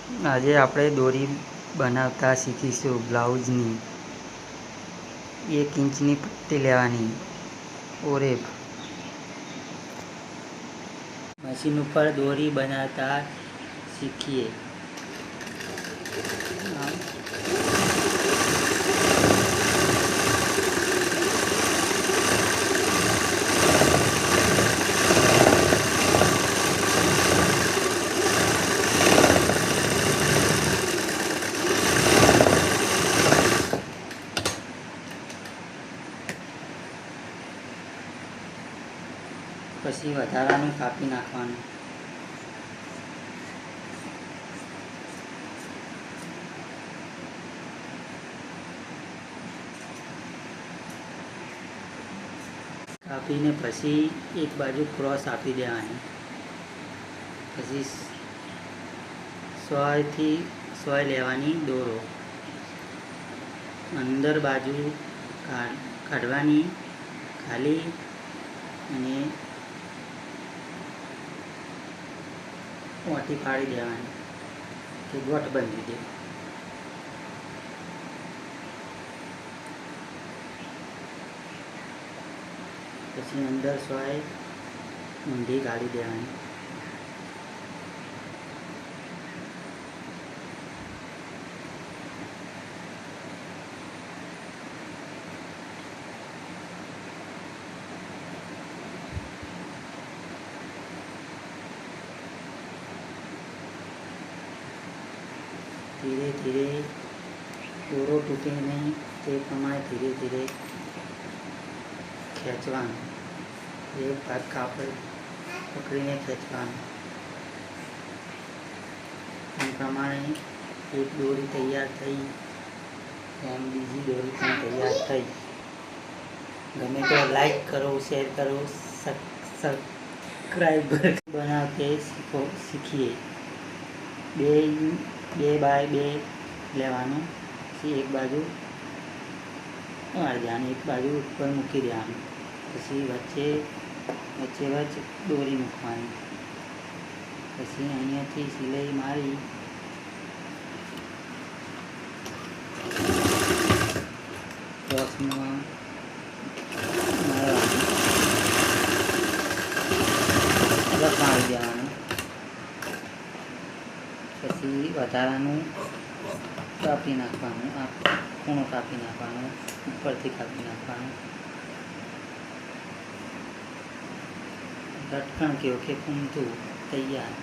આજે આપણે દોરી બનાવતા શીખીશું. બ્લાઉઝની 1 ઇંચની પટ્ટી લેવાની. ઓરેપ મશીન ઉપર દોરી બનાવતા શીખીએ. પછી વધારાનું કાપી નાખવાનું. કાપીને પછી એક બાજુ ક્રોસ આપી દેવાની. પછી 100 લેવાની દોરો અંદર બાજુ કાઢવાની ખાલી અને ઓટી ફાડી દેવાની કે ગોઠ બાંધી દે. પછી અંદર 100 ઊંધી કાઢી દેવાની. ધીરે ધીરે દોરો તૂટે નહીં તે પ્રમાણે ધીરે ધીરે ખેંચવાનું. એક ભાગ કાપડ પકડીને ખેંચવાનું. એ પ્રમાણે એક દોરી તૈયાર થઈ એમ બીજી દોરી પણ તૈયાર થઈ. ગમે તો લાઈક કરો, શેર કરો, સબસ્ક્રાઈબ બનાવતે શીખીએ. 2 બાય 2 લેવાનું. પછી એક બાજુ વાળી દેવાની, એક બાજુ ઉપર મૂકી દેવાનું. પછી વચ્ચે દોરી મૂકવાની. પછી અહીંયાથી સિલાઈ મારી ક્રોસમાં મારી દેવાનું. પછી વધારાનું કાપી નાખવાનું. આ ખૂણો કાપી નાખવાનો, ઉપરથી કાપી નાખવાનું. લટકણ કેવું કે કૂમતું તૈયાર.